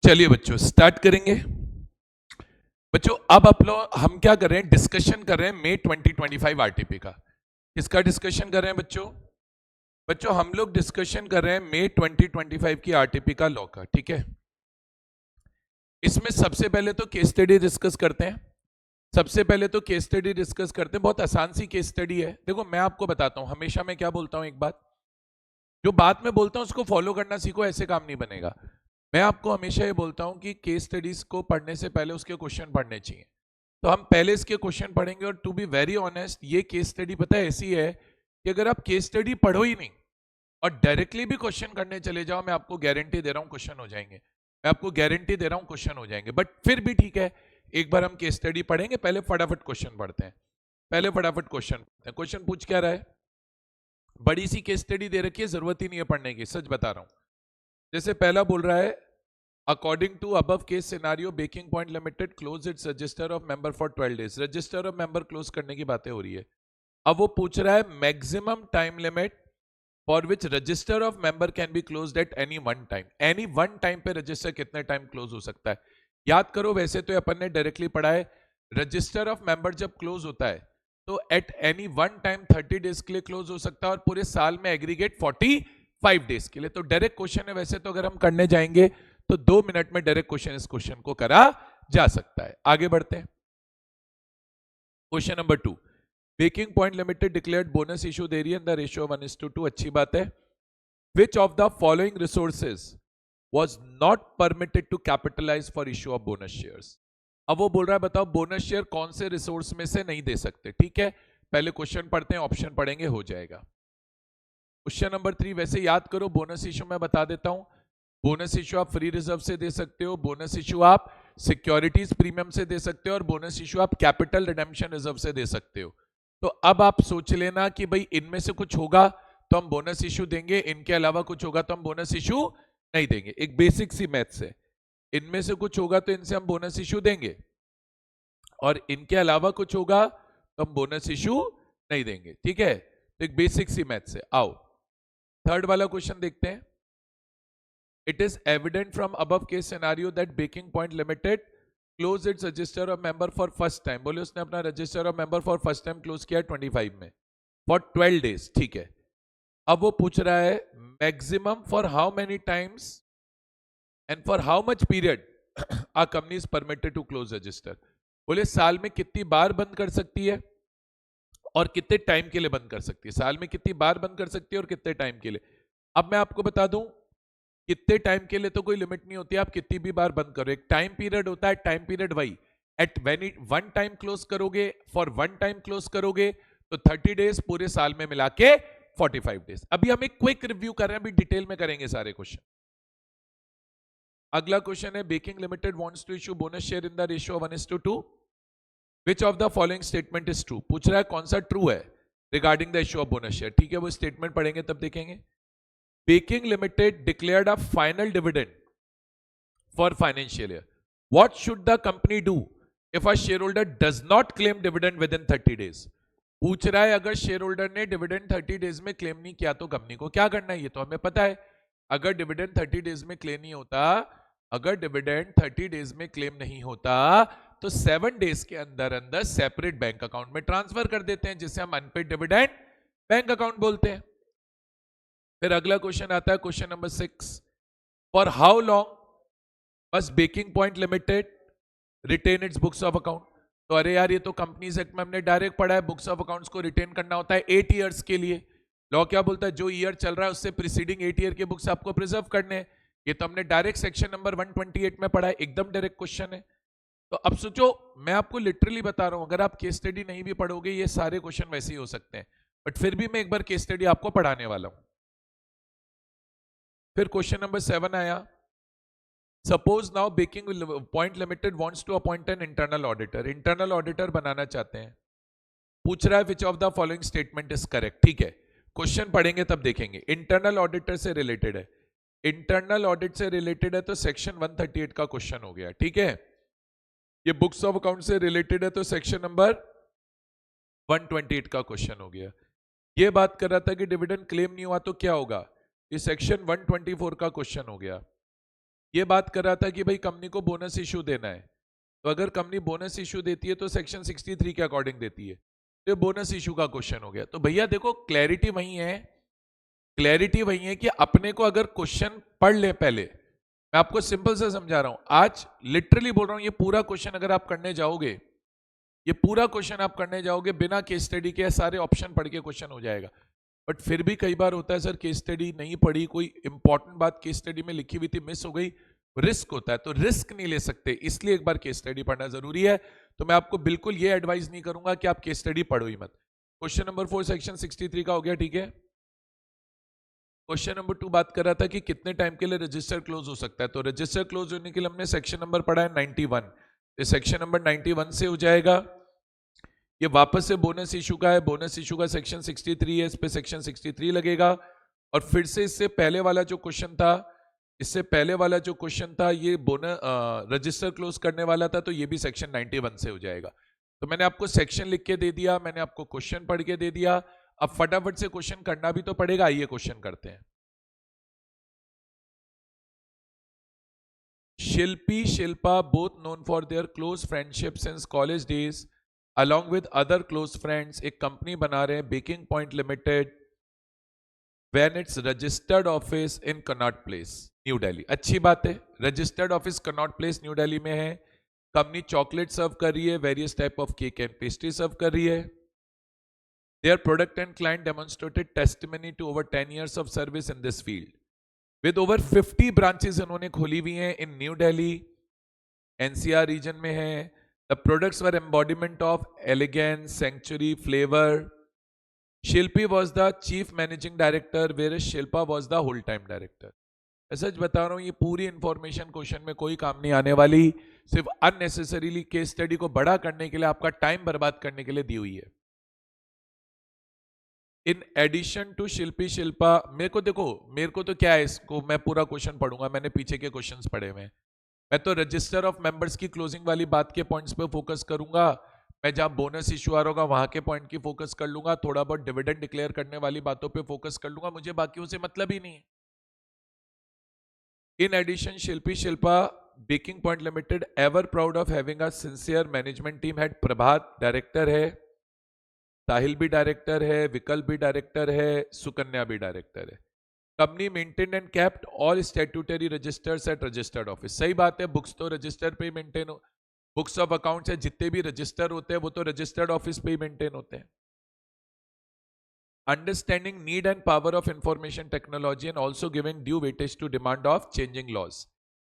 चलिए बच्चों स्टार्ट करेंगे। बच्चों अब हम क्या कर रहे हैं, डिस्कशन कर रहे हैं मई 2025 आरटीपी का। किसका डिस्कशन कर रहे हैं बच्चों? बच्चों हम लोग डिस्कशन कर रहे हैं मई 2025 की आरटीपी का लॉ का। ठीक है, इसमें सबसे पहले तो केस स्टडी डिस्कस करते हैं। बहुत आसान सी केस स्टडी है। देखो मैं आपको बताता हूं, हमेशा मैं क्या बोलता हूं, एक बात जो बात में बोलता हूं उसको फॉलो करना सीखो, ऐसे काम नहीं बनेगा। मैं आपको हमेशा ये बोलता हूं कि केस स्टडीज को पढ़ने से पहले उसके क्वेश्चन पढ़ने चाहिए। तो हम पहले इसके क्वेश्चन पढ़ेंगे। और टू बी वेरी ऑनेस्ट, ये केस स्टडी पता है ऐसी है कि अगर आप केस स्टडी पढ़ो ही नहीं और डायरेक्टली भी क्वेश्चन करने चले जाओ, मैं आपको गारंटी दे रहा हूं क्वेश्चन हो जाएंगे। बट फिर भी ठीक है, एक बार हम केस स्टडी पढ़ेंगे। पहले फटाफट क्वेश्चन पढ़ते हैं। क्वेश्चन पूछ क्या रहा है? बड़ी सी केस स्टडी दे रखी है, जरूरत ही नहीं है पढ़ने की, सच बता रहा हूं। जैसे पहला बोल रहा है, according to above case scenario Baking point Limited close its register of member for 12 days. Register of member close करने की बातें हो रही है। अब वो पूछ रहा है maximum time limit for which register of member can be closed eight any one time. Any one time पे रजिस्टर कितने टाइम क्लोज हो सकता है? याद करो, वैसे तो अपन ने डायरेक्टली पढ़ा है, रजिस्टर ऑफ मेंबर जब क्लोज होता है तो eight any one time 30 days के लिए क्लोज हो सकता है और पूरे साल में एग्रीगेट 45 डेज के लिए। तो डायरेक्ट क्वेश्चन है, वैसे तो अगर हम करने जाएंगे तो 2 मिनट में डायरेक्ट क्वेश्चन इस क्वेश्चन को करा जा सकता है। आगे बढ़ते हैं। Question number 2, baking point limited declared bonus issue दे रही है इन द रेशियो 1:2। अच्छी बात है। Which of the following resources was not permitted to capitalize for issue of bonus shares। अब वो बोल रहा है बताओ बोनस शेयर कौन से रिसोर्स में से नहीं दे सकते। ठीक है, पहले क्वेश्चन पढ़ते हैं, ऑप्शन पढ़ेंगे, हो जाएगा। क्वेश्चन नंबर 3, वैसे याद करो बोनस इशू मैं बता देता हूं। बोनस इशू आप फ्री रिजर्व से दे सकते हो, बोनस इशू आप सिक्योरिटीज प्रीमियम से दे सकते हो और बोनस इशू आप कैपिटल रिडेम्पशन रिजर्व से दे सकते हो। तो अब आप सोच लेना कि भाई इनमें से कुछ होगा तो हम बोनस इशू देंगे, इनके अलावा कुछ होगा तो हम बोनस इशू नहीं देंगे। एक बेसिक सी मैथ्स है, इनमें से कुछ होगा तो इनसे हम बोनस इशू देंगे और इनके अलावा कुछ होगा तो हम बोनस इशू नहीं देंगे। ठीक है, तो एक बेसिक सी मैथ्स है। आओ थर्ड वाला क्वेश्चन देखते हैं। It is evident from above case scenario that baking point Limited close its register of member for first time. बोले उसने अपना register of member for first time close किया 25 में फॉर 12 डेज। ठीक है, अब वो पूछ रहा है maximum for how many times and for how much period are company is permitted to close register. बोले साल में कितनी बार बंद कर सकती है और कितने टाइम के लिए बंद कर सकती है। साल में कितनी बार बंद कर सकती है और कितने टाइम के लिए। अब मैं आपको बता दूं, कितने टाइम के लिए तो कोई लिमिट नहीं होती, आप कितनी भी बार बंद करो। एक टाइम पीरियड होता है, टाइम पीरियड वही at when one time close करोगे, फॉर वन टाइम क्लोज करोगे तो 30 डेज, पूरे साल में मिला के 45 डेज। अभी हम एक क्विक रिव्यू कर रहे हैं, अभी डिटेल में करेंगे सारे क्वेश्चन। अगला क्वेश्चन है, Baking Limited wants to issue bonus share in the ratio 1:2। Which of the following statement is true. पूछ रहा है कौन सा ट्रू है regarding the issue of bonus share. ठीक है, वो स्टेटमेंट पढ़ेंगे तब देखेंगे। Baking Limited declared a final dividend for financial year. What should the company do if a shareholder does not claim dividend within 30 days. पूछ रहा है अगर शेयर होल्डर ने डिविडेंड 30 डेज में क्लेम नहीं किया तो कंपनी को क्या करना है, ये तो हमें पता है। अगर डिविडेंड 30 डेज में क्लेम नहीं होता, अगर डिविडेंड 30 डेज में क्लेम नहीं होता तो 7 डेज के अंदर अंदर सेपरेट बैंक अकाउंट में ट्रांसफर कर देते हैं, जिसे हम अनपेड डिविडेंड बैंक अकाउंट बोलते हैं। फिर अगला क्वेश्चन आता है, question number 6, for how long must Baking point Limited retain its books of account. तो अरे यार ये तो कंपनीज एक्ट में हमने डायरेक्ट पढ़ा है, बुक्स ऑफ अकाउंट्स को रिटेन करना होता है 8 ईयर्स के लिए। लॉ क्या बोलता है, जो ईयर चल रहा है उससे प्रीसीडिंग 8 ईयर के बुक्स आपको प्रिजर्व करने हैं। ये तो हमने डायरेक्ट सेक्शन नंबर 128 में पढ़ा है, एकदम डायरेक्ट क्वेश्चन है। तो अब सोचो, मैं आपको लिटरली बता रहा हूं, अगर आप केस स्टडी नहीं भी पढ़ोगे ये सारे क्वेश्चन वैसे ही हो सकते हैं, बट फिर भी मैं एक बार केस स्टडी आपको पढ़ाने वाला हूं। फिर क्वेश्चन नंबर 7 आया, suppose now baking point limited wants to appoint an internal auditor. Internal auditor बनाना चाहते हैं। पूछ रहा है which of the following statement is correct. ठीक है, क्वेश्चन पढ़ेंगे तब देखेंगे। इंटरनल ऑडिटर से रिलेटेड है, इंटरनल ऑडिट से रिलेटेड है तो सेक्शन 138 का क्वेश्चन हो गया। ठीक है, ये बुक्स ऑफ अकाउंट से रिलेटेड है तो सेक्शन नंबर 128 का क्वेश्चन हो गया। ये बात कर रहा था कि डिविडेंड क्लेम नहीं हुआ तो क्या होगा, ये सेक्शन 124 का क्वेश्चन हो गया। ये बात कर रहा था कि भाई कंपनी को बोनस इशू देना है, तो अगर कंपनी बोनस इशू देती है तो सेक्शन 63 के अकॉर्डिंग देती है, तो ये बोनस इशू का क्वेश्चन हो गया। तो भैया देखो क्लैरिटी वही है, क्लैरिटी वही है कि अपने को अगर क्वेश्चन पढ़ ले पहले, मैं आपको सिंपल से समझा रहा हूं, आज लिटरली बोल रहा हूं, ये पूरा क्वेश्चन अगर आप करने जाओगे, ये पूरा क्वेश्चन आप करने जाओगे बिना केस स्टडी के, सारे ऑप्शन पढ़ के क्वेश्चन हो जाएगा। बट फिर भी कई बार होता है सर केस स्टडी नहीं पढ़ी, कोई इंपॉर्टेंट बात केस स्टडी में लिखी हुई थी मिस हो गई, रिस्क होता है, तो रिस्क नहीं ले सकते, इसलिए एक बार केस स्टडी पढ़ना जरूरी है। तो मैं आपको बिल्कुल ये एडवाइस नहीं करूंगा कि आप केस स्टडी पढ़ो ही मत। क्वेश्चन नंबर 4 सेक्शन 63 का हो गया, ठीक है। क्वेश्चन नंबर 2 बात कर रहा था कि कितने टाइम के लिए रजिस्टर क्लोज हो सकता है, तो रजिस्टर क्लोज होने के लिए हमने सेक्शन नंबर पढ़ा है 91, ये सेक्शन नंबर 91 से हो जाएगा। ये वापस से बोनस इशू का है, बोनस इशू का सेक्शन 63 है, इस पे सेक्शन 63 लगेगा। और फिर से इससे पहले वाला जो क्वेश्चन था, इससे पहले वाला जो क्वेश्चन था ये बोनस रजिस्टर क्लोज करने वाला था, तो ये भी सेक्शन 91 से हो जाएगा। तो मैंने आपको सेक्शन लिख के दे दिया, मैंने आपको क्वेश्चन पढ़ के दे दिया, अब फटाफट से क्वेश्चन करना भी तो पड़ेगा। आइए क्वेश्चन करते हैं। Shilpi Shilpa both known for their close friendship since college days along with other close friends एक कंपनी बना रहे हैं, baking point limited, when its registered office in Connaught Place New Delhi. अच्छी बात है, रजिस्टर्ड ऑफिस कनॉट प्लेस न्यू दिल्ली में है। कंपनी चॉकलेट सर्व कर रही है, various type of cake and pastry serve कर रही है। Their product and client demonstrated testimony to over 10 years of service in this field. With over 50 branches इन्होंने खोली हुई हैं in New Delhi, NCR region में है। The products were embodiment of elegance, sanctuary, flavor. Shilpi was the chief managing director, whereas Shilpa was the whole-time director. सच बता रहा हूँ, ये पूरी इंफॉर्मेशन क्वेश्चन में कोई काम नहीं आने वाली, सिर्फ अननेसेसरीली केस स्टडी को बड़ा करने के लिए, आपका टाइम बर्बाद करने के लिए दी हुई है। इन एडिशन टू शिल्पी शिल्पा, मेरे को देखो, मेरे को तो क्या है, इसको मैं पूरा क्वेश्चन पढ़ूंगा, मैंने पीछे के क्वेश्चंस पढ़े हुए हैं। मैं तो रजिस्टर ऑफ मेंबर्स की क्लोजिंग वाली बात के पॉइंट्स पे फोकस करूंगा, मैं जहां बोनस इशू आ रहा होगा वहां के पॉइंट की फोकस कर लूंगा, थोड़ा बहुत डिविडेंड डिक्लेयर करने वाली बातों पे फोकस कर लूंगा, मुझे बाकियों से मतलब ही नहीं है। In addition Shilpi Shilpa Baking point Limited ever proud of having a sincere management team head, Prabhat director है, साहिल भी डायरेक्टर है, विकल्प भी डायरेक्टर है, सुकन्या भी डायरेक्टर है। Company maintain and kept all statutory registers at registered office. सही बात है, बुक्स तो रजिस्टर पे ही मेंटेन हो, बुक्स ऑफ अकाउंट्स है, जितने भी रजिस्टर होते हैं वो तो रजिस्टर्ड ऑफिस पे ही मेंटेन होते हैं। Understanding need and power of information technology and also giving due weightage to demand of changing laws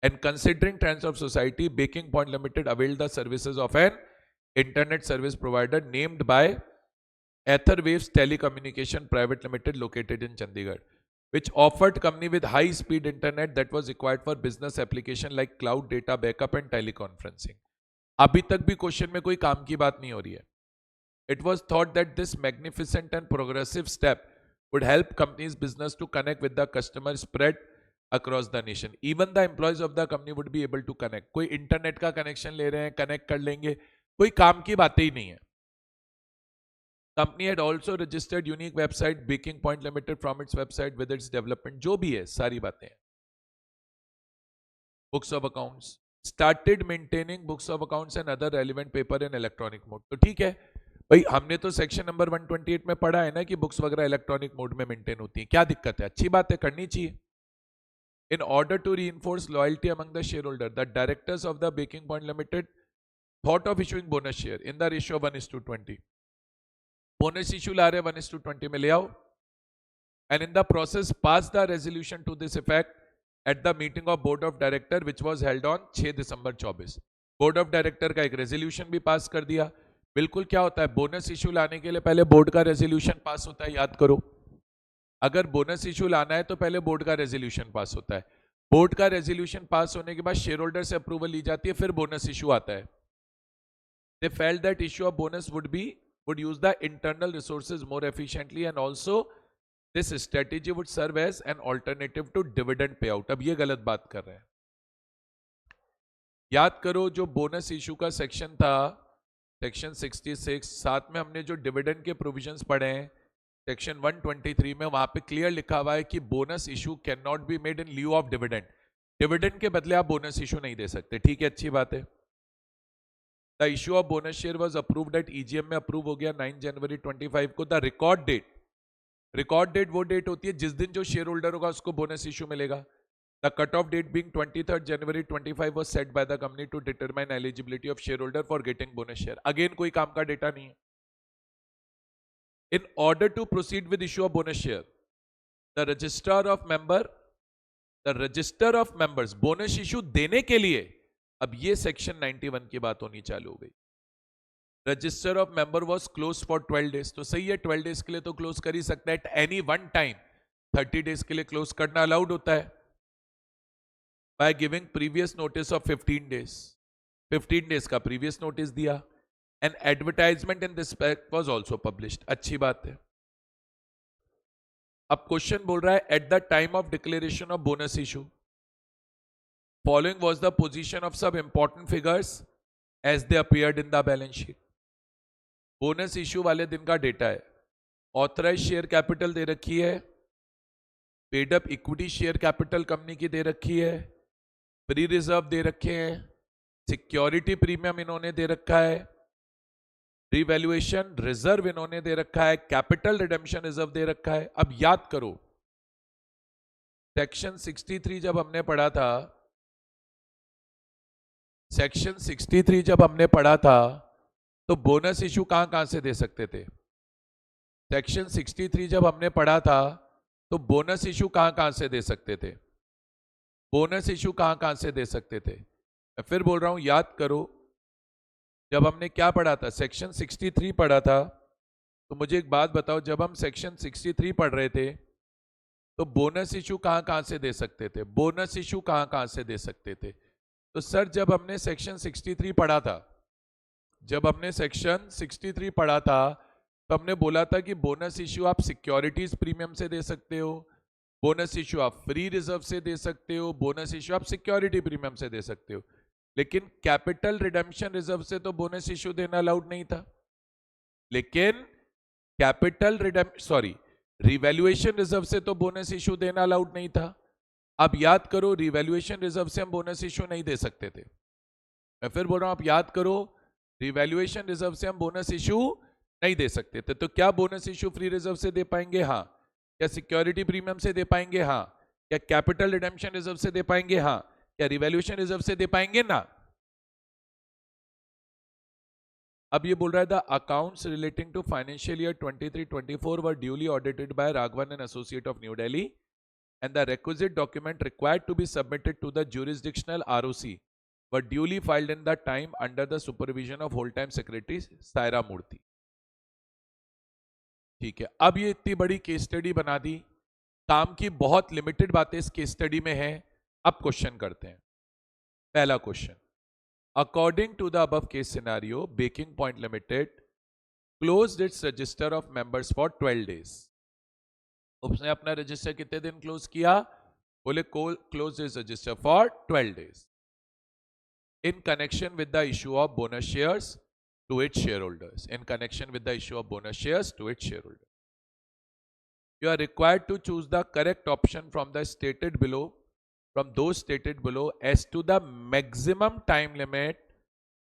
and considering trends of society, Baking point Limited availed the services of an internet service provider named by Etherwaves Telecommunication Private Limited located in Chandigarh, which offered company with high speed internet that was required for business application like cloud data backup and teleconferencing. अभी तक भी question में कोई काम की बात नहीं हो रही है। It was thought that this magnificent and progressive step would help companies business to connect with the customer spread across the nation. Even the employees of the company would be able to connect. कोई internet का connection ले रहे हैं, connect कर लेंगे, कोई काम की बातें ही नहीं है। Company had also registered unique website Baking Point Limited from its website with its development, जो भी है सारी बातें हैं। Books of accounts started maintaining books of accounts and other relevant paper in electronic mode। तो ठीक है भाई, हमने तो सेक्शन नंबर 128 में पढ़ा है ना कि बुक्स वगैरह इलेक्ट्रॉनिक मोड में मेंटेन होती है, क्या दिक्कत है, अच्छी बात है, करनी चाहिए। In order to reinforce loyalty among the shareholder, the directors of the Baking Point Limited thought of issuing bonus share in the ratio 1:20। Bonus issue ला रहे 1:20 में ले आओ, and in the process pass the resolution to this effect at the meeting of board of director which was held on 6 December 24। Board of director का एक resolution भी पास कर दिया। बिल्कुल क्या होता है, बोनस इशू लाने के लिए पहले बोर्ड का रेजोल्यूशन पास होता है, याद करो। अगर बोनस इशू लाना है तो पहले बोर्ड का रेजोल्यूशन पास होता है, बोर्ड का रेजोल्यूशन पास होने के बाद शेयर होल्डर से अप्रूवल ली जाती है, फिर बोनस इशू आता है। They felt that issue of bonus would use the internal resources more efficiently and also this strategy would serve as an alternative to dividend payout। अब ये गलत बात कर रहे हैं, याद करो जो बोनस इशू का सेक्शन था सेक्शन 66, साथ में हमने जो डिविडेंड के प्रोविजंस पढ़े हैं सेक्शन 123 में, वहां पे क्लियर लिखा हुआ है कि bonus issue can not be made in lieu of dividend. Dividend के बदले आप बोनस इशू नहीं दे सकते, ठीक है, अच्छी बात है। The issue of bonus share was approved at EGM में अप्रूव हो गया 9 जनवरी 25 को। द रिकॉर्ड डेट वो डेट होती है जिस दिन जो शेयर होल्डर होगा उसको बोनस इशू मिलेगा। The cut off date being 23 January 25 was set by the company to determine eligibility of shareholder for getting bonus share. Again कोई काम का डेटा नहीं है। In order to proceed with issue of bonus share, the register of members bonus issue देने के लिए, अब ये सेक्शन 91 की बात होनी चालू हो गई। Register of member was close for 12 days, तो सही है, 12 डेज के लिए तो क्लोज कर ही सकता है। At any one time 30 days के लिए क्लोज करना अलाउड होता है by giving previous notice of 15 days. 15 days का प्रीवियस नोटिस दिया। An advertisement in this respect was also published, अच्छी बात है। अब क्वेश्चन बोल रहा है at the time of declaration of bonus issue following was the position of सब important figures as they appeared in the balance sheet. Bonus issue वाले दिन का डेटा है। ऑथराइज शेयर कैपिटल दे रखी है, paid up equity share capital company की दे रखी है, प्री रिजर्व दे रखे हैं, सिक्योरिटी प्रीमियम इन्होंने दे रखा है, रिवैल्यूएशन रिजर्व इन्होंने दे रखा है, कैपिटल रिडेम्पशन रिजर्व दे रखा है। अब याद करो सेक्शन 63 जब हमने पढ़ा था, सेक्शन 63 जब हमने पढ़ा था तो बोनस इशू कहां से दे सकते थे। सेक्शन 63 जब हमने पढ़ा था तो बोनस इशू कहां से दे सकते थे। बोनस इशू कहां से दे सकते थे। मैं फिर बोल रहा हूं, याद करो जब हमने क्या पढ़ा था, सेक्शन 63 पढ़ा था। तो मुझे एक बात बताओ, जब हम सेक्शन 63 पढ़ रहे थे तो बोनस इशू कहां से दे सकते थे। बोनस इशू कहां से दे सकते थे। तो सर जब हमने सेक्शन 63 पढ़ा था, जब हमने सेक्शन 63 पढ़ा था तो हमने बोला था कि बोनस इशू आप सिक्योरिटीज प्रीमियम से दे सकते हो, बोनस इशू आप फ्री रिजर्व से दे सकते हो, बोनस इशू आप सिक्योरिटी प्रीमियम से दे सकते हो, लेकिन कैपिटल रिडेम्पशन रिजर्व से तो बोनस इशू देना अलाउड नहीं था। लेकिन रिवैल्यूएशन रिजर्व से तो बोनस इशू देना अलाउड नहीं था। अब याद करो, रिवैल्यूएशन रिजर्व से हम बोनस इशू नहीं दे सकते थे। मैं फिर बोल रहा हूं, आप याद करो, रिवैल्यूएशन रिजर्व से हम बोनस इशू नहीं दे सकते थे। तो क्या बोनस इशू फ्री रिजर्व से दे पाएंगे? हाँ। क्या सिक्योरिटी प्रीमियम से दे पाएंगे? हाँ। क्या कैपिटल रिडेम्पशन रिजर्व से दे पाएंगे? हाँ। क्या रिवैल्यूएशन रिजर्व से दे पाएंगे? ना। अब ये बोल रहा है the accounts relating to financial year 23-24 were duly audited by Raghavan and associate of New Delhi and the requisite document required to be submitted to the jurisdictional ROC were duly filed in the time under the supervision of whole time secretary Saira Murthy. ठीक है, अब ये इतनी बड़ी case study बना दी, काम की बहुत लिमिटेड बातें इस केस स्टडी में है। अब क्वेश्चन करते हैं। पहला question, according to the above case scenario Baking point Limited closed its register of members for 12 days. उसने अपना रजिस्टर कितने दिन क्लोज किया? बोले close its register for 12 days in connection with the issue of bonus shares to its shareholders. In connection with the issue of bonus shares to its shareholders, you are required to choose the correct option from those stated below as to the maximum time limit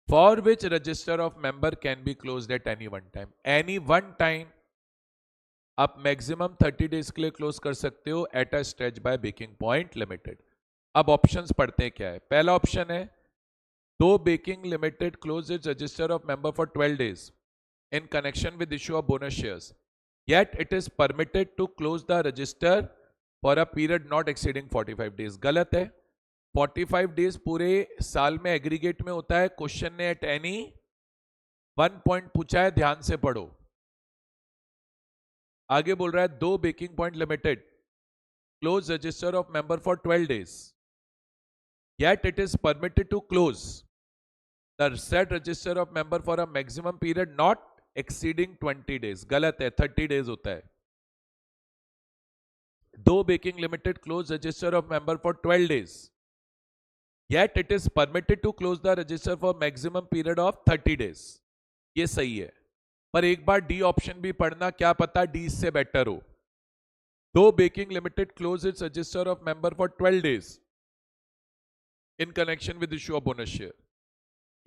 for which register of member can be closed at any one time. Any one time आप maximum 30 days के लिए close कर सकते हो at a stretch by Baking Point Limited. अब options पढ़ते हैं क्या है। पहला ऑप्शन है, though Baking Limited closed its register of member for 12 days in connection with issue of bonus shares, yet it is permitted to close the register for a period not exceeding 45 days. गलत है। 45 days पूरे साल में aggregate में होता है। Question ने eight any one point पूछा है, ध्यान से पढ़ो। आगे बोल रहा है, दो baking point Limited close register of member for 12 days, yet it is permitted to close the said register of member for a maximum period not exceeding 20 days. गलत है, 30 days होता है। दो baking limited close register of member for 12 days, yet it is permitted to close the register for maximum period of 30 days. ये सही है, पर एक बार डी ऑप्शन भी पढ़ना, क्या पता डी इससे बेटर हो। दो baking limited close its register of member for 12 days, in connection with issue of bonus share.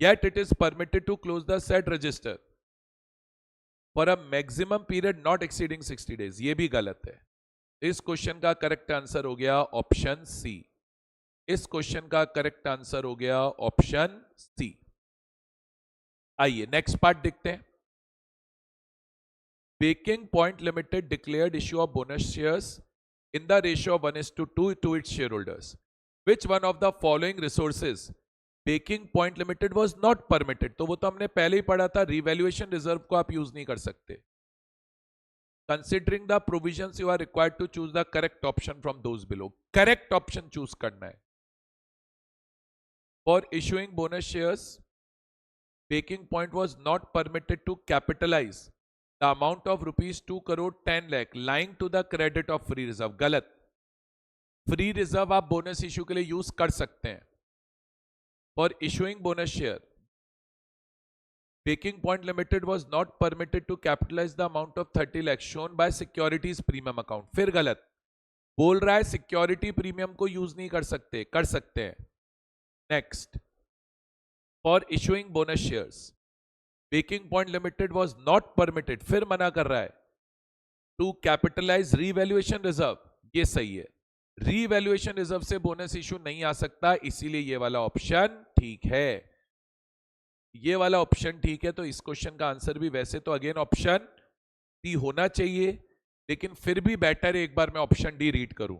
Yet it is permitted to close the said register for a maximum period not exceeding 60 days. ये भी गलत है. इस question का correct answer हो गया option C. इस question का करेक्ट आंसर हो गया ऑप्शन सी. आइए नेक्स्ट पार्ट देखते हैं. Baking Point Limited declared issue of bonus shares in the ratio of 1:2 to its shareholders. Which one of the following resources Baking Point Limited was not permitted? तो वो तो हमने पहले ही पढ़ा था, रिवैल्यूएशन रिजर्व को आप यूज नहीं कर सकते. Considering the provisions, you are required to choose the correct option from those below. Correct option choose करना है. For issuing bonus shares, Baking Point was not permitted to capitalize the amount of rupees 2 crore 10 lakh lying to the credit of free reserve. गलत. Free reserve आप bonus issue के लिए use कर सकते हैं. For issuing bonus share, Baking Point Limited was not permitted to capitalize the amount of 30 lakh shown by securities premium account. फिर गलत. बोल रहा है सिक्योरिटी प्रीमियम को यूज नहीं कर सकते. कर सकते हैं. Next. For issuing bonus shares, Baking Point Limited was not permitted, फिर मना कर रहा है, to capitalize revaluation reserve. ये सही है. रीवैल्यूएशन रिजर्व से बोनस इशू नहीं आ सकता, इसीलिए ये वाला ऑप्शन ठीक है. ये वाला ऑप्शन ठीक है. तो इस क्वेश्चन का आंसर भी वैसे तो अगेन ऑप्शन डी होना चाहिए, लेकिन फिर भी बेटर है एक बार मैं ऑप्शन डी रीड करूं.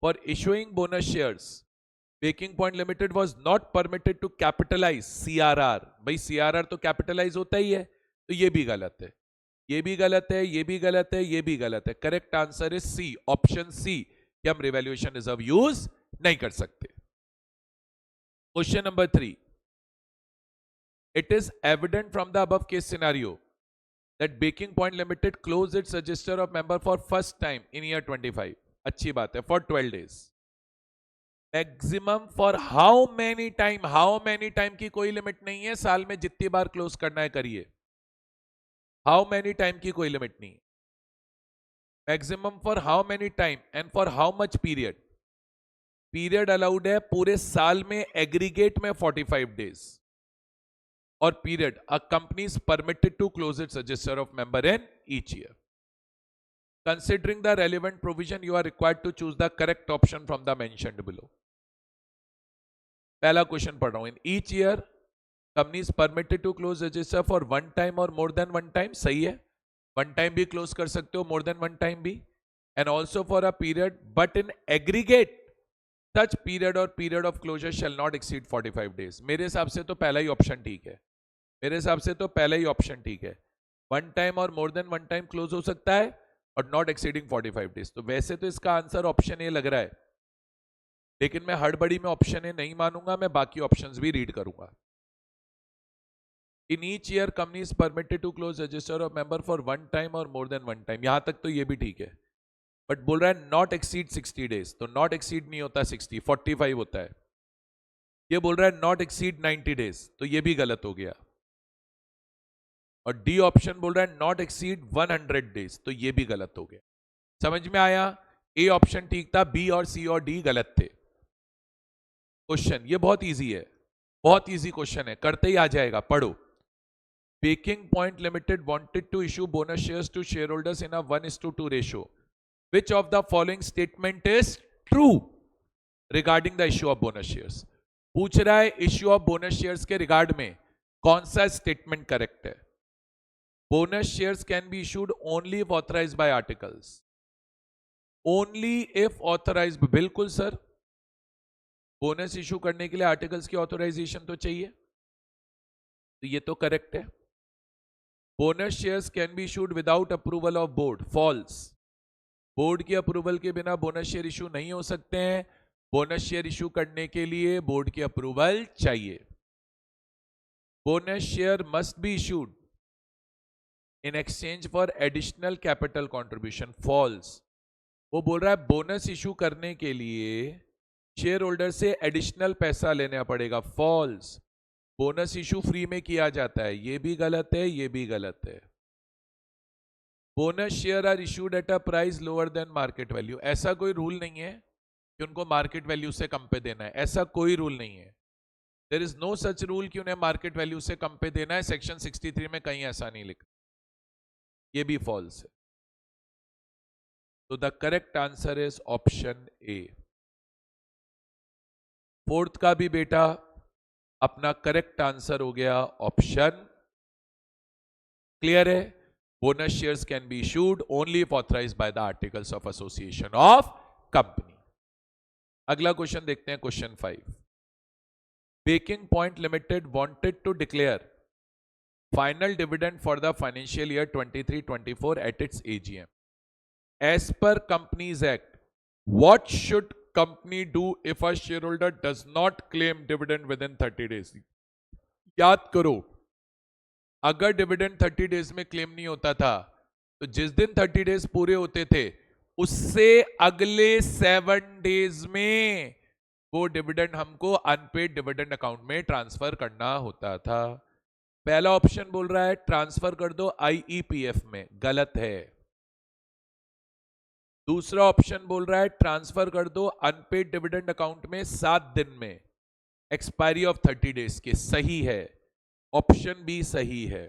For issuing bonus shares, Baking Point Limited was not permitted to capitalize CRR. भाई CRR तो कैपिटलाइज होता ही है, तो ये भी गलत है. ये भी गलत है, ये भी गलत है, ये भी गलत है. Correct answer is C, option C, कि हम रिवैल्यूएशन रिजर्व यूज नहीं कर सकते. Question number 3. It is evident from the above case scenario that Baking Point Limited closed its register of member for first time in year 25. अच्छी बात है. For 12 days. Maximum for how many time? How many time की कोई limit नहीं है. साल में जितनी बार क्लोज करना है करिए. हाउ मेनी टाइम की कोई लिमिट नहीं. Maximum for how many time and for how much period? Period allowed है पूरे साल में एग्रीगेट में 45 डेज. और period, a company is permitted to close its register of member in each year. Considering the relevant provision, you are required to choose the correct option from the mentioned below. पहला question पढ़ रहा हूं. In each year company is permitted to close register for one time और more than one time. सही है. One time भी close कर सकते हो, मोर देन वन टाइम भी. And also for a period, but in aggregate such period और period of closure shall not exceed 45 days. मेरे हिसाब से तो पहला ही ऑप्शन ठीक है. मेरे हिसाब से तो पहला ही ऑप्शन ठीक है. वन टाइम और more than one time close हो सकता है और नॉट एक्सीडिंग 45 डेज. तो वैसे तो इसका आंसर ऑप्शन ए लग रहा है, लेकिन मैं हड़बड़ी में ऑप्शन ए नहीं मानूंगा, मैं बाकी ऑप्शंस भी रीड करूंगा. In each year company is permitted to close register of member for one time और मोर देन वन टाइम. यहां तक तो ये भी ठीक है, बट बोल रहा है नॉट एक्सीड 60 डेज. तो नॉट एक्सीड नहीं होता 60, 45 होता है. ये बोल रहा है नॉट एक्सीड 90 डेज, तो ये भी गलत हो गया. और डी ऑप्शन बोल रहा है नॉट एक्सीड 100 डेज, तो ये भी गलत हो गया. समझ में आया? ए ऑप्शन ठीक था, बी और सी और डी गलत थे. क्वेश्चन ये बहुत इजी है, बहुत इजी क्वेश्चन है, करते ही आ जाएगा. पढ़ो. Baking point Limited wanted to issue bonus shares to shareholders in a 1:2 ratio. Which of the following statement is true regarding the issue of bonus shares? पूछ रहा है इश्यू ऑफ बोनस शेयर्स के regard में कौन सा statement correct है. Bonus shares can be issued only if authorized by articles. Only if authorized. बिल्कुल sir, bonus issue करने के लिए आर्टिकल्स की ऑथराइजेशन तो चाहिए, तो ये तो करेक्ट है. Bonus shares can be issued without approval of board. False. Board की अप्रूवल के बिना बोनस शेयर इशू नहीं हो सकते हैं. बोनस शेयर इशू करने के लिए बोर्ड की अप्रूवल चाहिए. Bonus share must be issued in exchange for additional capital contribution. False. वो बोल रहा है बोनस इशू करने के लिए शेयर होल्डर से एडिशनल पैसा लेना पड़ेगा. फॉल्स. बोनस इशू फ्री में किया जाता है. ये भी गलत है, ये भी गलत है. Bonus share are issued at a price lower than market value. ऐसा कोई रूल नहीं है कि उनको मार्केट वैल्यू से कम पे देना है, ऐसा कोई रूल नहीं है। There is no such rule कि उन्हें मार्केट वैल्यू से कम पे देना है, सेक्शन 63 में कहीं ऐसा नहीं लिखा, ये भी फॉल्स है। तो the correct answer is option A. Fourth का भी बेटा अपना करेक्ट आंसर हो गया ऑप्शन। क्लियर है? Bonus shares can be issued only if authorised by the articles of association of company. अगला क्वेश्चन देखते हैं, question 5। Baking point Limited wanted to declare final dividend for the financial year 23-24 at its AGM. As per companies act, what should company do if a shareholder does not claim dividend within 30 days? याद करो, अगर dividend 30 days में claim नहीं होता था तो जिस दिन 30 डेज पूरे होते थे उससे अगले 7 डेज में वो डिविडेंड हमको अनपेड डिविडेंड अकाउंट में ट्रांसफर करना होता था। पहला ऑप्शन बोल रहा है ट्रांसफर कर दो आईईपीएफ में, गलत है। दूसरा ऑप्शन बोल रहा है ट्रांसफर कर दो अनपेड डिविडेंड अकाउंट में 7 दिन में, एक्सपायरी ऑफ 30 डेज के, सही है, ऑप्शन बी सही है।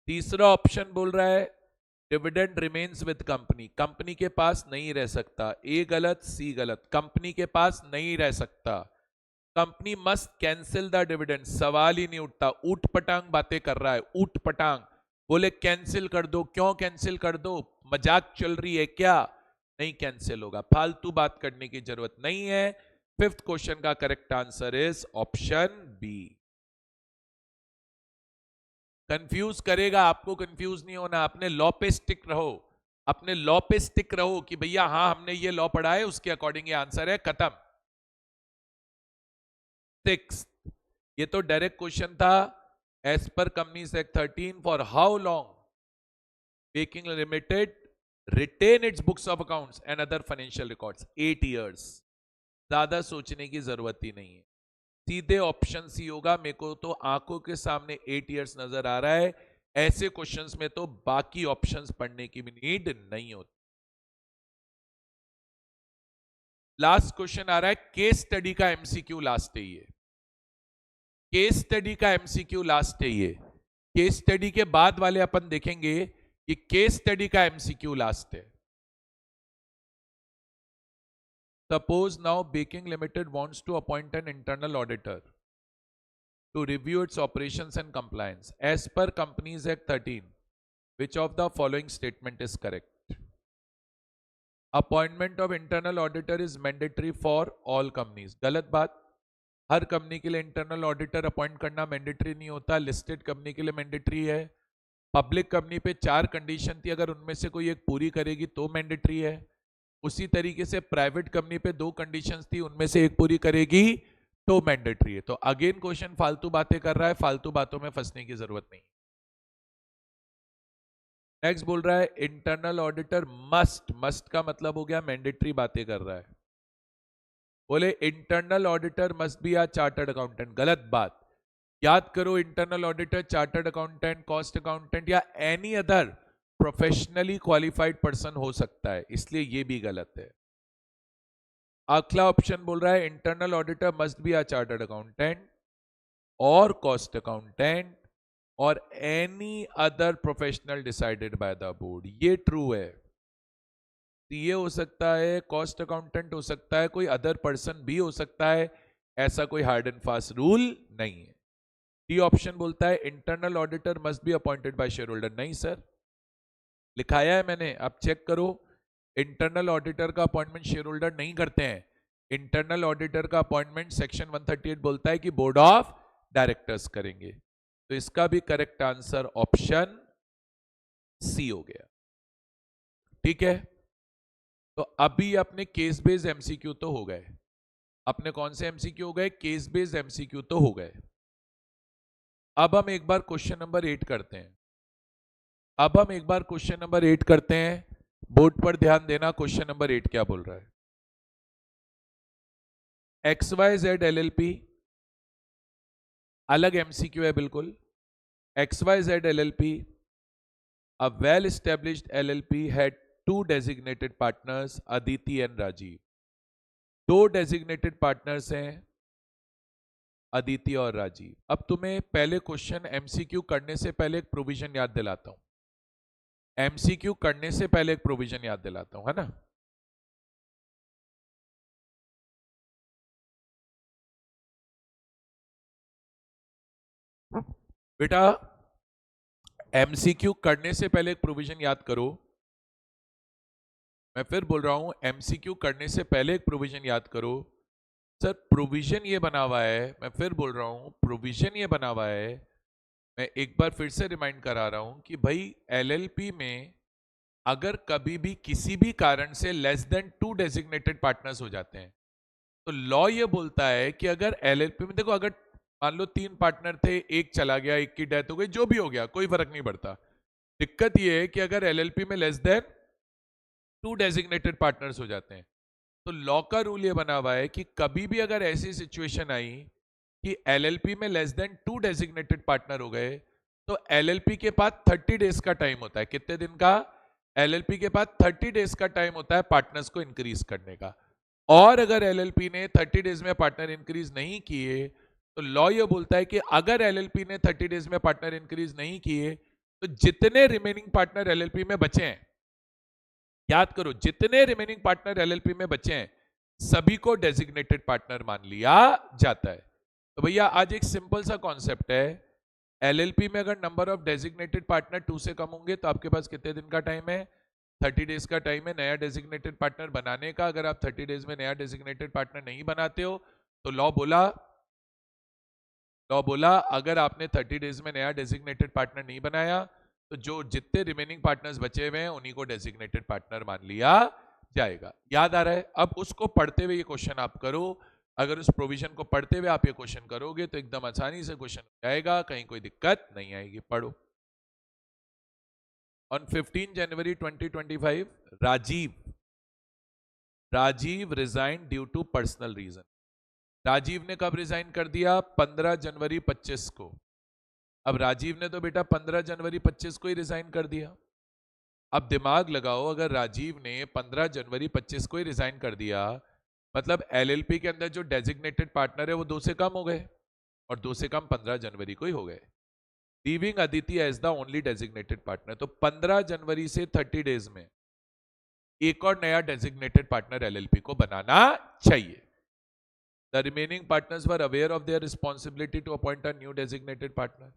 तीसरा ऑप्शन बोल रहा है dividend remains with company, company के पास नहीं रह सकता, ए गलत सी गलत, कंपनी के पास नहीं रह सकता। Company must cancel the dividend, सवाल ही नहीं उठता, ऊट पटांग बातें कर रहा है, ऊट पटांग। बोले कैंसिल कर दो, क्यों कैंसिल कर दो, मजाक चल रही है क्या? नहीं कैंसिल होगा, फालतू बात करने की जरूरत नहीं है। फिफ्थ क्वेश्चन का correct answer is option B. Confuse करेगा, आपको कंफ्यूज नहीं होना, अपने लॉ पे स्टिक रहो, अपने लॉ पे स्टिक रहो कि भैया हाँ हमने ये लॉ पढ़ा है, उसके अकॉर्डिंग ये आंसर है, खत्म। 6, ये तो डायरेक्ट क्वेश्चन था। As per companies act 13, for how long Baking Limited retain its books of accounts and other financial records? 8 years. ज्यादा सोचने की जरूरत ही नहीं है, सीधे ऑप्शन सी होगा। मेरे को तो आंखों के सामने 8 इयर्स नजर आ रहा है, ऐसे क्वेश्चंस में तो बाकी ऑप्शंस पढ़ने की भी नीड नहीं होती। लास्ट क्वेश्चन आ रहा है, केस स्टडी का एमसीक्यू लास्ट है ये, केस स्टडी का एमसीक्यू लास्ट है ये। केस स्टडी के बाद वाले अपन देखेंगे कि केस स्टडी का एमसीक्यू लास्ट है। Suppose now Baking Limited wants to appoint an internal auditor to review its operations and compliance. As per Companies Act 13, which of the following statement is correct? Appointment of internal auditor is mandatory for all companies. गलत बात, हर company के लिए internal auditor appoint करना mandatory नहीं होता, listed company के लिए mandatory है। पब्लिक कंपनी पे 4 कंडीशन थी, अगर उनमें से कोई एक पूरी करेगी तो मैंडेटरी है। उसी तरीके से प्राइवेट कंपनी पे 2 कंडीशंस थी, उनमें से एक पूरी करेगी तो मैंडेटरी है। तो अगेन क्वेश्चन फालतू बातें कर रहा है, फालतू बातों में फंसने की जरूरत नहीं। नेक्स्ट बोल रहा है इंटरनल ऑडिटर मस्ट, मस्ट का मतलब हो गया मैंडेटरी बातें कर रहा है। बोले internal auditor must be a chartered accountant, गलत बात। याद करो, internal auditor chartered accountant, cost accountant या any other professionally qualified person हो सकता है, इसलिए यह भी गलत है। अगला ऑप्शन बोल रहा है internal auditor must be a chartered accountant और कॉस्ट अकाउंटेंट और any other professional decided by the board, ये ट्रू है। सीए हो सकता है, कॉस्ट अकाउंटेंट हो सकता है, कोई अदर पर्सन भी हो सकता है, ऐसा कोई हार्ड एंड फास्ट रूल नहीं है। डी ऑप्शन बोलता है internal auditor must be appointed by share holder, नहीं सर, लिखाया है मैंने, आप चेक करो। इंटरनल ऑडिटर का अपॉइंटमेंट शेयर होल्डर नहीं करते हैं, इंटरनल ऑडिटर का अपॉइंटमेंट सेक्शन 138 बोलता है कि बोर्ड ऑफ डायरेक्टर्स करेंगे। तो इसका भी करेक्ट आंसर ऑप्शन सी हो गया। ठीक है, तो अभी अपने केस बेस्ड एमसीक्यू तो हो गए, अपने कौन से एमसीक्यू हो गए? केस बेस्ड एमसीक्यू तो हो गए। अब हम एक बार क्वेश्चन नंबर 8 करते हैं। अब हम एक बार क्वेश्चन नंबर 8 करते हैं, बोर्ड पर ध्यान देना। क्वेश्चन नंबर 8 क्या बोल रहा है? XYZ LLP, अलग एमसीक्यू है बिल्कुल। XYZ LLP, a well established LLP, had 2 designated partners, Aditi and Rajiv. दो डेजिग्नेटेड पार्टनर्स हैं, अदिति और राजीव। अब तुम्हें पहले क्वेश्चन एमसीक्यू करने से पहले एक प्रोविजन याद दिलाता हूं, एमसीक्यू करने से पहले एक प्रोविजन याद दिलाता हूं, है ना। बेटा एमसीक्यू करने से पहले एक प्रोविजन याद करो। मैं फिर बोल रहा हूं, एमसीक्यू करने से पहले एक प्रोविजन याद करो। सर प्रोविजन ये बना हुआ है, मैं फिर बोल रहा हूं प्रोविजन ये बना हुआ है, मैं एक बार फिर से रिमाइंड करा रहा हूं कि भाई एलएलपी में अगर कभी भी किसी भी कारण से लेस देन 2 डेजिग्नेटेड पार्टनर्स हो जाते हैं, तो लॉ ये बोलता है कि अगर एलएलपी में, देखो अगर मान लो 3 पार्टनर थे, एक चला गया, एक की डेथ हो गई, जो भी हो गया कोई फर्क नहीं पड़ता। दिक्कत ये है कि अगर एलएलपी में लेस देन 2 डेजिग्नेटेड पार्टनर्स हो जाते हैं, तो लॉ का रूल ये बना हुआ है कि कभी भी अगर ऐसी सिचुएशन आई कि एलएलपी में लेस देन 2 डेजिग्नेटेड पार्टनर हो गए, तो एलएलपी के पास 30 डेज का टाइम होता है। कितने दिन का? एलएलपी के पास 30 डेज का टाइम होता है पार्टनर्स को इंक्रीज करने का। और अगर एलएलपी ने 30 डेज में पार्टनर इंक्रीज नहीं किए, तो लॉ ये बोलता है कि अगर एलएलपी ने 30 डेज में पार्टनर इंक्रीज नहीं किए, तो जितने रिमेनिंग पार्टनर एलएलपी में बचे हैं, याद करो जितने रिमेनिंग पार्टनर एलएलपी में बचे हैं, सभी को डेजिग्नेटेड पार्टनर मान लिया जाता है। तो भैया आज एक सिंपल सा कॉन्सेप्ट है, एलएलपी में अगर नंबर ऑफ डेजिग्नेटेड पार्टनर 2 से कम होंगे, तो आपके पास कितने दिन का टाइम है? 30 डेज का टाइम है नया डेजिग्नेटेड पार्टनर बनाने का। अगर आप 30 डेज में नया डेजिग्नेटेड पार्टनर नहीं बनाते हो, तो लॉ बोला अगर आपने 30 डेज में नया डेजिग्नेटेड पार्टनर नहीं बनाया, तो जो जितने रिमेनिंग पार्टनर्स बचे हुए हैं उन्हीं को डेजिग्नेटेड पार्टनर मान लिया जाएगा। याद आ रहा है? अब उसको पढ़ते हुए ये क्वेश्चन आप करो। अगर उस प्रोविजन को पढ़ते हुए आप ये क्वेश्चन करोगे तो एकदम आसानी से क्वेश्चन हो जाएगा, कहीं कोई दिक्कत नहीं आएगी। पढ़ो। On 15 January 2025 Rajeev resign due to personal reason. Rajeev ने कब रिजाइन कर दिया? 15 जनवरी 25 को। अब राजीव ने तो बेटा 15 जनवरी 25 को ही रिजाइन कर दिया। अब दिमाग लगाओ, अगर राजीव ने 15 जनवरी 25 को ही रिजाइन कर दिया, मतलब एलएलपी के अंदर जो डेजिग्नेटेड पार्टनर है वो 2 से कम हो गए, और 2 से कम 15 जनवरी को ही हो गए, leaving Aditi as the only designated partner. तो 15 जनवरी से 30 डेज में एक और नया डेजिग्नेटेड पार्टनर एलएलपी को बनाना चाहिए। The remaining partners were aware of their responsibility to appoint a new designated partner.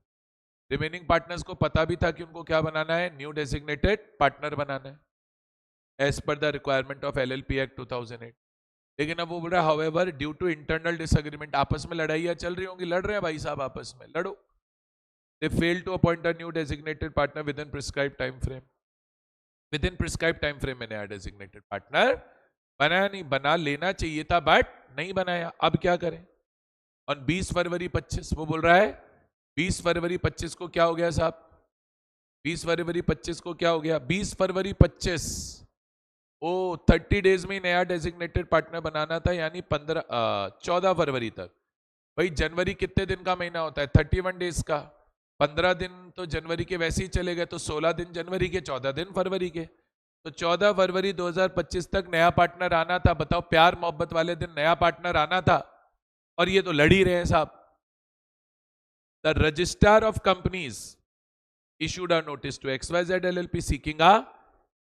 Remaining partners को पता भी था कि उनको क्या बनाना है? न्यू डेजिग्नेटेड पार्टनर बनाना है as per the requirement of LLP act 2008। लेकिन अब वो बोल रहा है however due to internal disagreement, आपस में लड़ाइयां चल रही होंगी, लड़ रहे हैं भाई साहब आपस में, लड़ो। They fail to appoint a new designated partner within prescribed time frame. Within prescribed time frame में नया डेजिग्नेटेड पार्टनर बनाया नहीं, बना लेना चाहिए था बट नहीं बनाया। अब क्या करें? और 20 फरवरी 25 वो बोल रहा है 20 फरवरी 25 को क्या हो गया साहब? 20 फरवरी 25 को क्या हो गया? 20 फरवरी 25 ओ 30 डेज में नया डेजिग्नेटेड पार्टनर बनाना था, यानी 14 फरवरी तक। भाई जनवरी कितने दिन का महीना होता है? 31 डेज का। 15 दिन तो जनवरी के वैसे ही चले गए, तो 16 दिन जनवरी के, 14 दिन फरवरी के। तो 14 फरवरी 2025 तक नया पार्टनर आना था। बताओ, प्यार मोहब्बत वाले दिन नया पार्टनर आना था, और ये तो लड़ ही रहे हैं साहब। The registrar of companies issued a notice to XYZ LLP seeking a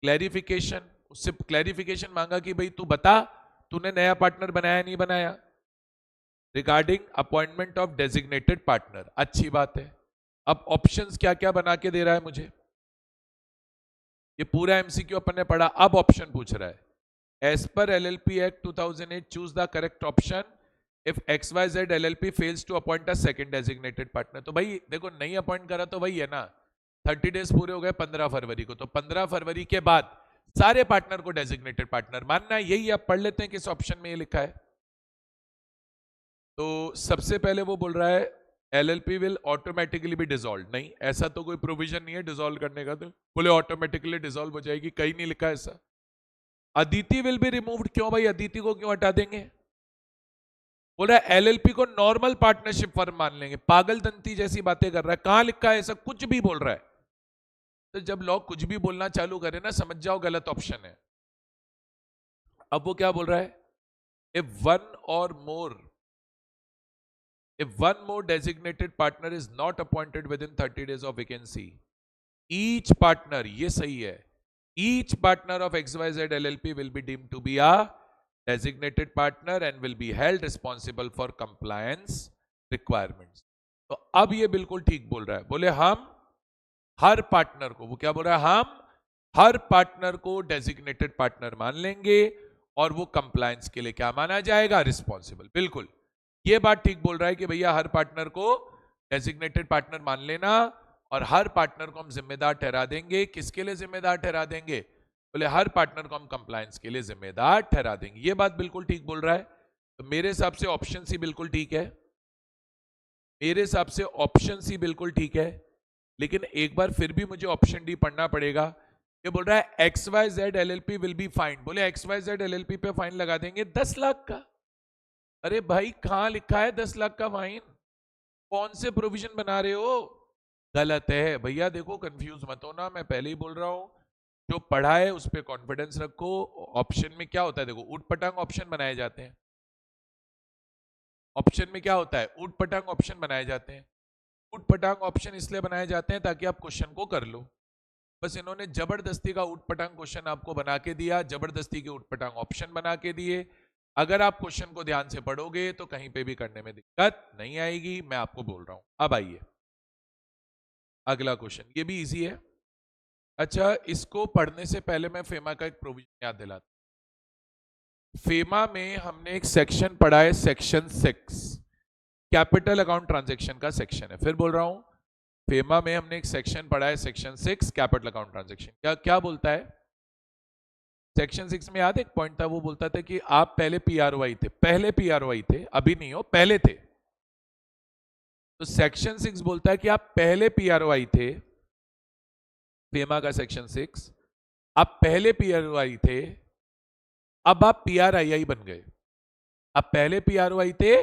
clarification। उससे क्लैरिफिकेशन मांगा कि भाई तू बता तूने नया पार्टनर बनाया नहीं बनाया, regarding appointment of designated partner. अच्छी बात है। अब ऑप्शंस क्या क्या बना के दे रहा है मुझे, ये पूरा एमसीक्यू अपन ने पढ़ा। अब ऑप्शन पूछ रहा है एज पर LLP act 2008 choose the correct option if XYZ LLP fails to appoint a second designated partner. तो भाई देखो नहीं अपॉइंट करा तो वही है ना, 30 डेज पूरे हो गए 15 फरवरी को, तो 15 फरवरी के बाद सारे पार्टनर को डेजिग्नेटेड पार्टनर मानना है। यही आप पढ़ लेते हैं किस ऑप्शन में ये लिखा है। तो सबसे पहले वो बोल रहा है LLP will automatically B dissolve. नहीं, ऐसा तो कोई प्रोविजन नहीं है डिसॉल्व करने का, तो बोले ऑटोमेटिकली डिसॉल्व हो जाएगी, कहीं नहीं लिखा ऐसा। अदिति विल बी रिमूव्ड, क्यों भाई अदिति को क्यों हटा देंगे? बोल रहा है एलएलपी को नॉर्मल पार्टनरशिप फर्म मान लेंगे। पागल दंती जैसी बातें कर रहा है, कहां लिखा है ऐसा? कुछ भी बोल रहा है। तो जब लोग कुछ भी बोलना चालू करें ना, समझ जाओ गलत ऑप्शन है। अब वो क्या बोल रहा है? If one more designated partner is not appointed within 30 days of vacancy, each partner, ये सही है, each partner of XYZ LLP will be deemed to be a designated partner and will be held responsible for compliance requirements. तो अब ये बिल्कुल ठीक बोल रहा है, बोले हम हर पार्टनर को, वो क्या बोल रहा है, हम हर पार्टनर को डेजिग्नेटेड पार्टनर मान लेंगे और वो कंप्लायंस के लिए क्या माना जाएगा, रिस्पॉन्सिबल। बिल्कुल ये बात ठीक बोल रहा है कि भैया हर पार्टनर को डेजिग्नेटेड पार्टनर मान लेना और हर पार्टनर को हम जिम्मेदार ठहरा देंगे। किसके लिए जिम्मेदार ठहरा देंगे, बोले हर पार्टनर को हम कंप्लायंस के लिए जिम्मेदार ठहरा देंगे। ये बात बिल्कुल ठीक बोल रहा है। तो मेरे हिसाब से ऑप्शन सी बिल्कुल ठीक है, मेरे हिसाब से ऑप्शन सी बिल्कुल ठीक है। लेकिन एक बार फिर भी मुझे ऑप्शन डी पढ़ना पड़ेगा। ये बोल रहा है XYZ LLP will be fine, बोले XYZ LLP पे फाइन लगा देंगे 10 लाख का। अरे भाई कहां लिखा है 10 लाख का फाइन, कौन से प्रोविजन बना रहे हो, गलत है भैया। देखो कंफ्यूज मत होना, मैं पहले ही बोल रहा हूं, जो पढ़ा है उस पर कॉन्फिडेंस रखो। ऑप्शन में क्या होता है, देखो ऊटपटांग ऑप्शन बनाए जाते हैं। ऑप्शन में क्या होता है, ऊटपटांग ऑप्शन बनाए जाते हैं। ऊटपटांग ऑप्शन इसलिए बनाए जाते हैं ताकि आप क्वेश्चन को कर लो। बस इन्होंने जबरदस्ती का ऊटपटांग क्वेश्चन आपको बना के दिया, जबरदस्ती के ऊटपटांग ऑप्शन बना के दिए। अगर आप क्वेश्चन को ध्यान से पढ़ोगे तो कहीं पे भी करने में दिक्कत नहीं आएगी, मैं आपको बोल रहा हूं। अब आइए अगला क्वेश्चन, ये भी इजी है। अच्छा, इसको पढ़ने से पहले मैं फेमा का एक प्रोविजन याद दिलाता हूं। फेमा में हमने एक सेक्शन पढ़ा है, सेक्शन 6, कैपिटल अकाउंट ट्रांजैक्शन का सेक्शन है। फिर बोल रहा हूं, फेमा में हमने एक सेक्शन पढ़ा है, सेक्शन 6 कैपिटल अकाउंट ट्रांजैक्शन। क्या क्या बोलता है सेक्शन 6 में, याद एक पॉइंट था, वो बोलता था कि आप पहले पीआरओआई थे, पहले पीआरओआई थे, अभी नहीं हो, पहले थे। तो सेक्शन 6 बोलता है कि आप पहले पीआरओआई थे, फेमा का सेक्शन 6, आप पहले पीआरओआई थे, अब आप पीआरआईआई बन गए। आप पहले पीआरओआई थे,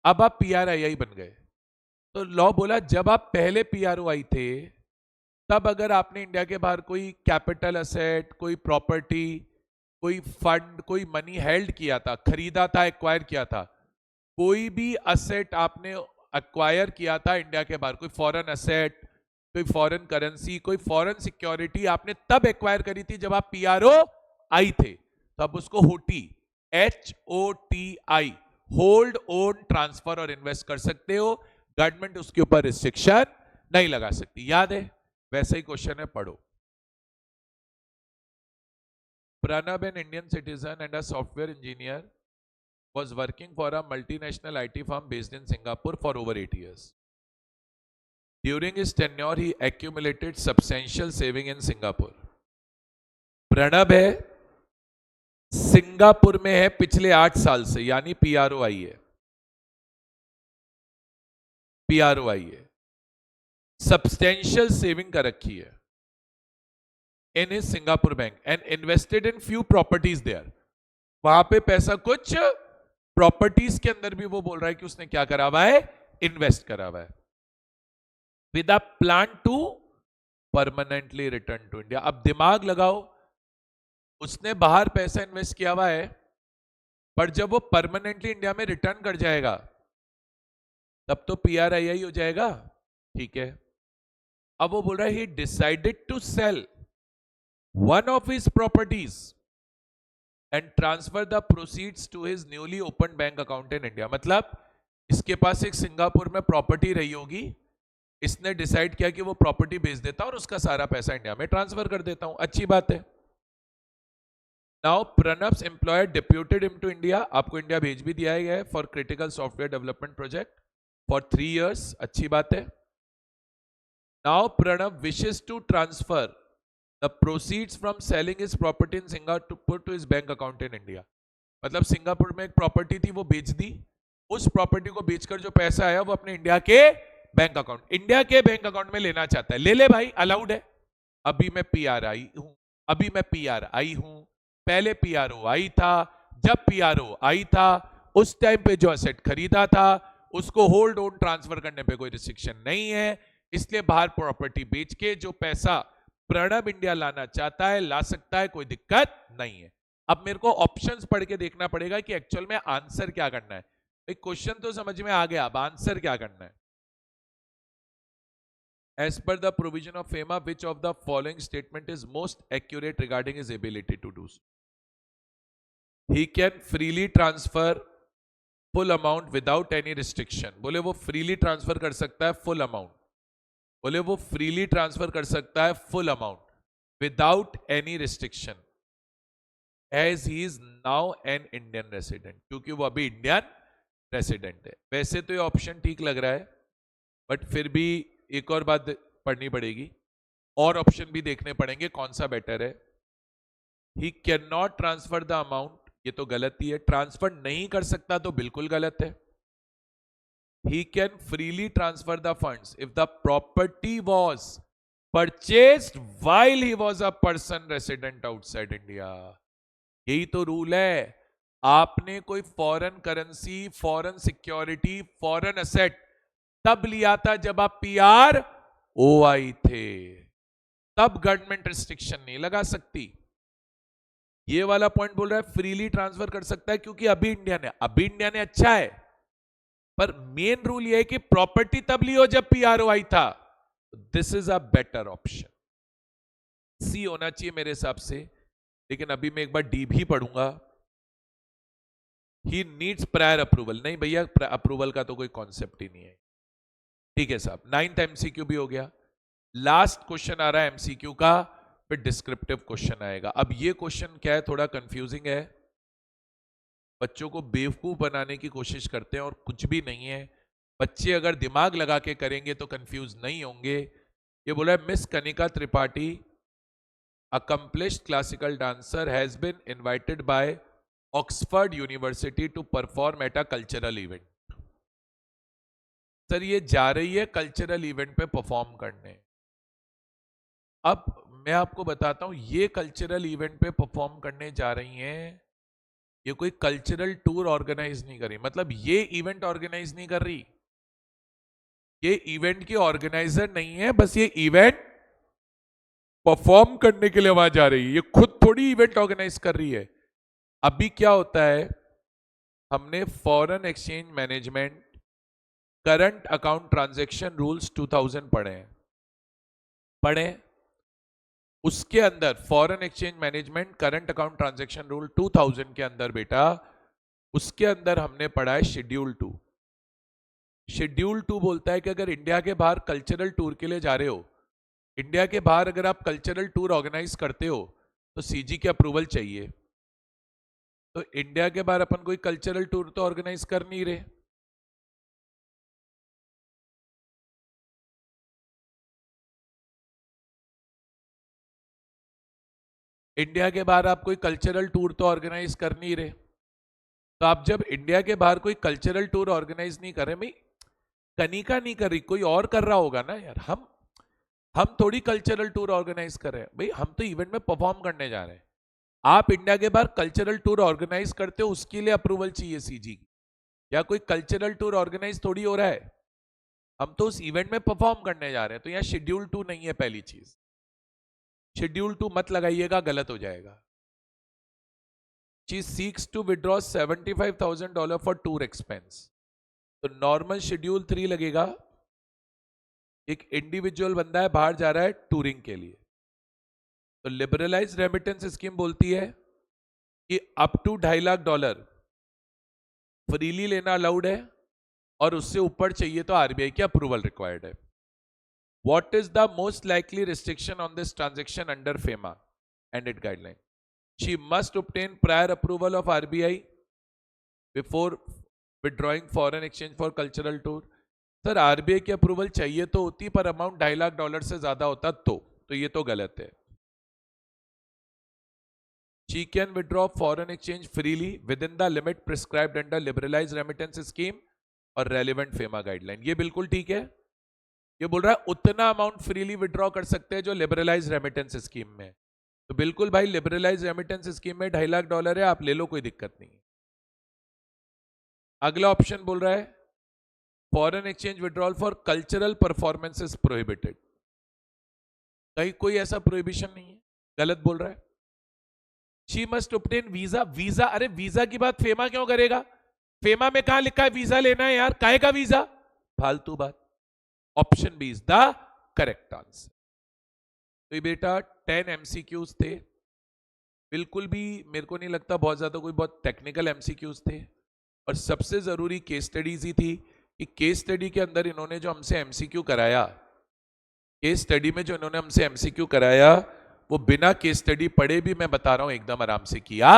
अब आप पीआरआईआई बन गए। तो लॉ बोला जब आप पहले पीआरओआई थे तब अगर आपने इंडिया के बाहर कोई कैपिटल असेट, कोई प्रॉपर्टी, कोई फंड, कोई मनी हेल्ड किया था, खरीदा था, एक्वायर किया था, कोई भी असेट आपने एक्वायर किया था इंडिया के बाहर, कोई फॉरेन असेट, कोई फॉरेन करेंसी, कोई फॉरेन सिक्योरिटी आपने तब एक्वायर करी थी जब आप पीआरओ आई थे, तब उसको होटी, HOTI, होल्ड, ओन, ट्रांसफर और इन्वेस्ट कर सकते हो। गवर्नमेंट उसके ऊपर रिस्ट्रिक्शन नहीं लगा सकती। याद है, वैसे ही क्वेश्चन है, पढ़ो। Pranab, an Indian citizen and a software engineer, was working for a multinational IT firm based in Singapore for over 8 years. During his tenure, he accumulated substantial saving in Singapore. Pranab है, Singapore में है पिछले 8 साल से, यानी PRO आई है, PRO आई है, substantial saving कर रखी है in his Singapore bank and invested in few properties there. वहां पे पैसा कुछ प्रॉपर्टीज के अंदर भी वो बोल रहा है कि उसने क्या करा हुआ है, इन्वेस्ट करा हुआ है, with a plan to permanently return to India. अब दिमाग लगाओ, उसने बाहर पैसा इन्वेस्ट किया हुआ है, पर जब वो परमानेंटली इंडिया में रिटर्न कर जाएगा तब तो पीआरआईआई हो जाएगा, ठीक है। अब वो बोल रहा है he decided to sell one of his properties and transfer the proceeds to his newly open bank account in India. मतलब इसके पास एक सिंगापुर में प्रॉपर्टी रही होगी, इसने डिसाइड किया कि वो प्रॉपर्टी बेच देता और उसका सारा पैसा इंडिया में ट्रांसफर कर देता हूं। अच्छी बात है। Now Pranab's employer deputed him to India, आपको इंडिया भेज भी दिया गया है for critical software development project for 3 years, अच्छी बात है। Now Pranav wishes to transfer the proceeds from selling his property in Singapore to his bank account in India. मतलब सिंगापुर में एक प्रॉपर्टी थी, वो बेच दी, उस प्रॉपर्टी को बेचकर जो पैसा आया वो अपने इंडिया के बैंक अकाउंट, इंडिया के बैंक अकाउंट में लेना चाहता है। ले ले भाई, अलाउड है। अभी मैं पीआरआई हूं, अभी मैं पीआरआई हूं, पहले पीआरओ आई था, जब पीआरओ आई था उस टाइम पे जो एसेट खरीदा था उसको होल्ड ओन ट्रांसफर करने पे कोई रिस्ट्रिक्शन नहीं है, इसलिए बाहर प्रॉपर्टी बेच के जो पैसा प्रणब इंडिया लाना चाहता है ला सकता है, कोई दिक्कत नहीं है। अब मेरे को ऑप्शंस पढ़ के देखना पड़ेगा कि एक्चुअल में आंसर क्या करना है। एक क्वेश्चन तो समझ में आ गया, अब आंसर क्या करना है। As per the provision of FEMA, which of the following statement is most accurate regarding his ability to do so? He can freely transfer full amount without any restriction. बोले वो freely transfer कर सकता है full amount. बोले वो freely transfer कर सकता है full amount without any restriction. As he is now an Indian resident. क्योंकि वो अभी इंडियन रेसिडेंट है। वैसे तो ये ऑप्शन ठीक लग रहा है, बट फिर भी एक और बात पढ़नी पड़ेगी, और ऑप्शन भी देखने पड़ेंगे कौन सा बेटर है। He can not transfer the amount, ये तो गलत ही है। ट्रांसफर नहीं कर सकता तो बिल्कुल गलत है। He can freely transfer the funds if the property was purchased while he was a person resident outside India. यही तो रूल है। आपने कोई foreign currency, foreign security, foreign asset तब लिया था जब आप पीआर ओआई थे, तब गवर्नमेंट रिस्ट्रिक्शन नहीं लगा सकती। ये वाला पॉइंट बोल रहा है फ्रीली ट्रांसफर कर सकता है क्योंकि अभी इंडियन है। अभी इंडियन है, अच्छा है, पर मेन रूल ये है कि प्रॉपर्टी तब ली हो जब पीआरओआई था। This is a better option. C होना चाहिए मेरे हिसाब से, लेकिन अभी मैं एक बार डी भी पढ़ूंगा। ही नीड्स प्रायर अप्रूवल, नहीं भैया अप्रूवल का तो कोई कॉन्सेप्ट ही नहीं है। ठीक है साहब, 9th एमसीक्यू भी हो गया। लास्ट क्वेश्चन आ रहा है एमसीक्यू का, फिर डिस्क्रिप्टिव क्वेश्चन आएगा। अब ये क्वेश्चन क्या है, थोड़ा कंफ्यूजिंग है, बच्चों को बेवकूफ बनाने की कोशिश करते हैं और कुछ भी नहीं है। बच्चे अगर दिमाग लगा के करेंगे तो कंफ्यूज नहीं होंगे। ये बोला है miss Kanika Tripathi, accomplished classical dancer, has been invited by Oxford University to perform at a cultural event. Sir ये जा रही है कल्चरल इवेंट पे परफॉर्म करने। अब मैं आपको बताता हूं, ये कल्चरल इवेंट पे परफॉर्म करने जा रही हैं, ये कोई कल्चरल टूर ऑर्गेनाइज नहीं कर रही। मतलब ये इवेंट ऑर्गेनाइज नहीं कर रही, ये इवेंट की ऑर्गेनाइजर नहीं है, बस ये इवेंट परफॉर्म करने के लिए वहां जा रही है। ये खुद थोड़ी इवेंट ऑर्गेनाइज कर रही है। अभी क्या होता है, हमने foreign exchange management current account transaction rules 2000 पढ़े। उसके अंदर foreign exchange management current account transaction rule 2000 के अंदर बेटा, उसके अंदर हमने पढ़ा है शेड्यूल 2। शेड्यूल 2 बोलता है कि अगर इंडिया के बाहर कल्चरल टूर के लिए जा रहे हो, इंडिया के बाहर अगर आप कल्चरल टूर ऑर्गेनाइज करते हो तो सीजी की अप्रूवल चाहिए। तो इंडिया के बाहर अपन कोई कल्चरल टूर तो ऑर्गेनाइज कर नहीं रहे। इंडिया के बाहर आप कोई कल्चरल टूर तो ऑर्गेनाइज कर नहीं रहे। तो आप जब इंडिया के बाहर कोई कल्चरल टूर ऑर्गेनाइज नहीं कर रहे, भाई कनिका नहीं कर रही, कोई और कर रहा होगा ना यार। हम थोड़ी कल्चरल टूर ऑर्गेनाइज कर रहे हैं भाई, हम तो इवेंट में परफॉर्म करने जा रहे हैं। आप इंडिया के बाहर कल्चरल टूर ऑर्गेनाइज करते हो, उसके लिए अप्रूवल चाहिए सीजी की, या कोई कल्चरल टूर ऑर्गेनाइज थोड़ी हो रहा है। हम तो उस इवेंट में परफॉर्म करने जा रहे हैं। तो यहाँ शेड्यूल 2 नहीं है पहली चीज। शेड्यूल 2 मत लगाइएगा, गलत हो जाएगा। She seeks to withdraw $75,000 for tour expense, तो नॉर्मल शेड्यूल 3 लगेगा। एक इंडिविजुअल बंदा है, बाहर जा रहा है टूरिंग के लिए, तो लिबरलाइज रेमिटेंस स्कीम बोलती है कि अप टू $2.5 लाख फ्रीली लेना अलाउड है, और उससे ऊपर चाहिए तो आरबीआई की अप्रूवल रिक्वायर्ड है। What is the most likely restriction on this transaction under FEMA and its guideline? She must obtain prior approval of RBI before withdrawing foreign exchange for cultural tour. Sir RBI की approval चाहिए तो होती, पर amount $2.5 lakh से ज्यादा होता तो ये तो गलत है। She can withdraw foreign exchange freely within the limit prescribed under liberalized remittance scheme और relevant FEMA guideline. ये बिल्कुल ठीक है। ये बोल रहा है उतना अमाउंट फ्रीली विड्रॉ कर सकते हैं जो लिबरलाइज रेमिटेंस स्कीम में। तो बिल्कुल भाई, लिबरलाइज रेमिटेंस स्कीम में $2.5 लाख है, आप ले लो, कोई दिक्कत नहीं। अगला ऑप्शन बोल रहा है foreign exchange withdrawal for cultural performances prohibited. कहीं कोई ऐसा प्रोहिबिशन नहीं है, गलत बोल रहा है। She must obtain visa. Visa, अरे वीजा की बात फेमा क्यों करेगा? फेमा में कहां लिखा है वीजा लेना है यार, काहे का वीजा? फालतू बात। Option B is the correct answer. तो ये बेटा 10 एमसीक्यूज थे, बिल्कुल भी मेरे को नहीं लगता बहुत ज्यादा कोई बहुत टेक्निकल एमसीक्यूज थे, और सबसे जरूरी केस स्टडीज ही थी कि केस स्टडी के अंदर इन्होंने जो हमसे एमसीक्यू कराया, केस स्टडी में जो इन्होंने हमसे एमसीक्यू कराया वो बिना केस स्टडी पढ़े भी मैं बता रहा हूं एकदम आराम से किया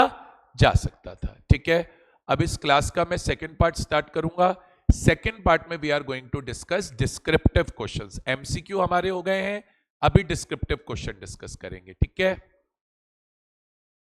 जा सकता था। ठीक है, अब इस क्लास का मैं सेकंड पार्ट स्टार्ट करूंगा। सेकंड पार्ट में we are going to discuss descriptive questions. MCQ हमारे हो गए हैं, अभी डिस्क्रिप्टिव क्वेश्चन डिस्कस करेंगे। ठीक है।